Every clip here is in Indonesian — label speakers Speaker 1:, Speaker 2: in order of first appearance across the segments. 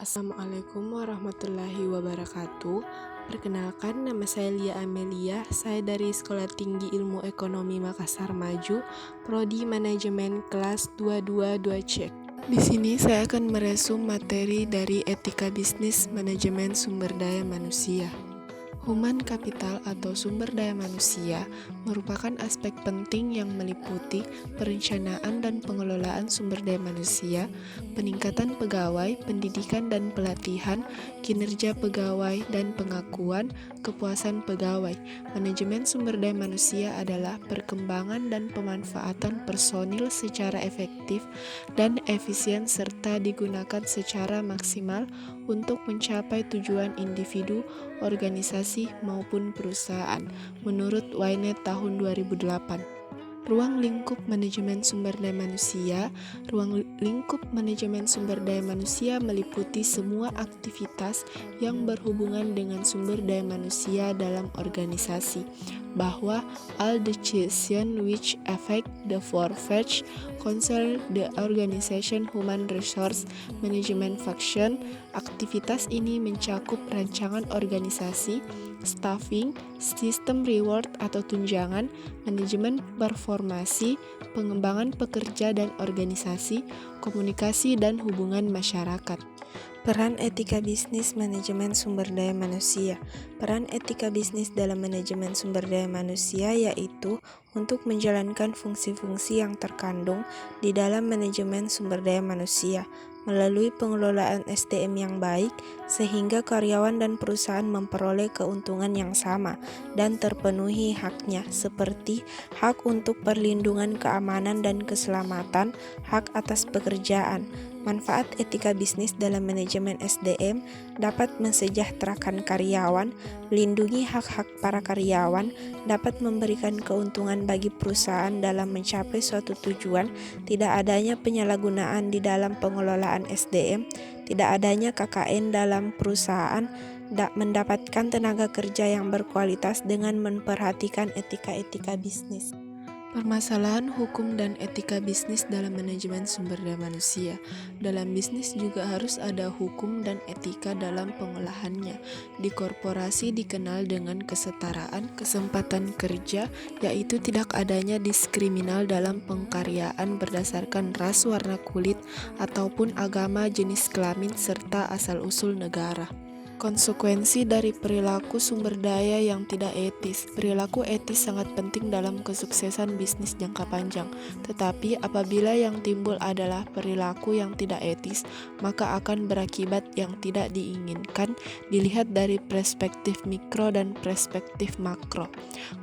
Speaker 1: Assalamualaikum warahmatullahi wabarakatuh. Perkenalkan, nama saya Lia Amelia. Saya dari Sekolah Tinggi Ilmu Ekonomi Makassar Maju, Prodi Manajemen kelas 222C. Di sini saya akan meresum materi dari Etika Bisnis Manajemen Sumber Daya Manusia. Human capital atau sumber daya manusia merupakan aspek penting yang meliputi perencanaan dan pengelolaan sumber daya manusia, peningkatan pegawai, pendidikan dan pelatihan, kinerja pegawai dan pengakuan, kepuasan pegawai. Manajemen sumber daya manusia adalah perkembangan dan pemanfaatan personil secara efektif dan efisien serta digunakan secara maksimal untuk mencapai tujuan individu, organisasi maupun perusahaan, menurut Ynet tahun 2008. Ruang lingkup manajemen sumber daya manusia. Ruang lingkup manajemen sumber daya manusia meliputi semua aktivitas yang berhubungan dengan sumber daya manusia dalam organisasi, bahwa all decisions which affect the four-phase concern the organization human resource management function. Aktivitas ini mencakup rancangan organisasi, staffing, sistem reward atau tunjangan, manajemen performasi, pengembangan pekerja dan organisasi, komunikasi dan hubungan masyarakat. Peran etika bisnis manajemen sumber daya manusia. Peran etika bisnis dalam manajemen sumber daya manusia yaitu untuk menjalankan fungsi-fungsi yang terkandung di dalam manajemen sumber daya manusia melalui pengelolaan SDM yang baik sehingga karyawan dan perusahaan memperoleh keuntungan yang sama dan terpenuhi haknya seperti hak untuk perlindungan keamanan dan keselamatan, hak atas pekerjaan. Manfaat etika bisnis dalam manajemen SDM dapat mensejahterakan karyawan, melindungi hak-hak para karyawan, dapat memberikan keuntungan bagi perusahaan dalam mencapai suatu tujuan, tidak adanya penyalahgunaan di dalam pengelolaan SDM, tidak adanya KKN dalam perusahaan, mendapatkan tenaga kerja yang berkualitas dengan memperhatikan etika-etika bisnis. Permasalahan hukum dan etika bisnis dalam manajemen sumber daya manusia. Dalam bisnis juga harus ada hukum dan etika dalam pengolahannya. Di korporasi dikenal dengan kesetaraan kesempatan kerja, yaitu tidak adanya diskriminal dalam pengkaryaan berdasarkan ras, warna kulit, ataupun agama, jenis kelamin, serta asal-usul negara. Konsekuensi dari perilaku sumber daya yang tidak etis. Perilaku etis sangat penting dalam kesuksesan bisnis jangka panjang. Tetapi apabila yang timbul adalah perilaku yang tidak etis, maka akan berakibat yang tidak diinginkan dilihat dari perspektif mikro dan perspektif makro.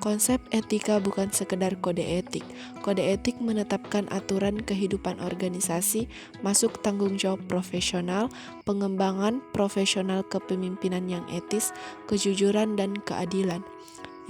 Speaker 1: Konsep etika bukan sekedar kode etik. Kode etik menetapkan aturan kehidupan organisasi, masuk tanggung jawab profesional, pengembangan profesional kepemimpinan yang etis, kejujuran dan keadilan.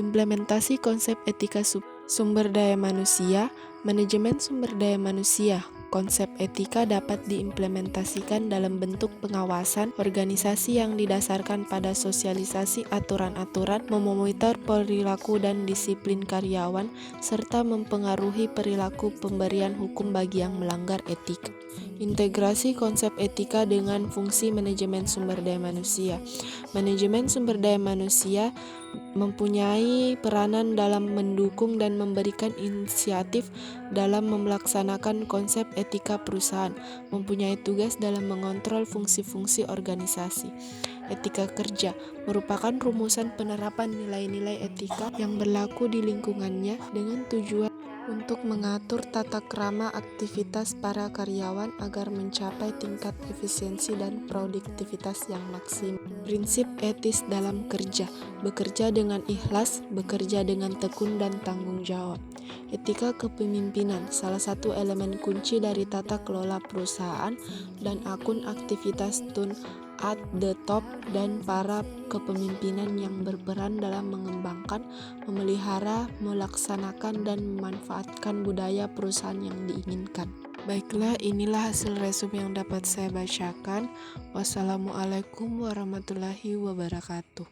Speaker 1: Implementasi konsep etika sumber daya manusia, manajemen sumber daya manusia. Konsep etika dapat diimplementasikan dalam bentuk pengawasan organisasi yang didasarkan pada sosialisasi aturan-aturan, memonitor perilaku dan disiplin karyawan, serta mempengaruhi perilaku pemberian hukum bagi yang melanggar etika. Integrasi konsep etika dengan fungsi manajemen sumber daya manusia. Manajemen sumber daya manusia mempunyai peranan dalam mendukung dan memberikan inisiatif dalam melaksanakan konsep etika perusahaan, mempunyai tugas dalam mengontrol fungsi-fungsi organisasi. Etika kerja merupakan rumusan penerapan nilai-nilai etika yang berlaku di lingkungannya dengan tujuan untuk mengatur tata krama aktivitas para karyawan agar mencapai tingkat efisiensi dan produktivitas yang maksimal. Prinsip etis dalam kerja: bekerja dengan ikhlas, bekerja dengan tekun dan tanggung jawab. Etika kepemimpinan salah satu elemen kunci dari tata kelola perusahaan dan akun aktivitas tun at the top dan para kepemimpinan yang berperan dalam mengembangkan, memelihara, melaksanakan dan memanfaatkan budaya perusahaan yang diinginkan. Baiklah, inilah hasil resume yang dapat saya bacakan. Wassalamualaikum warahmatullahi wabarakatuh.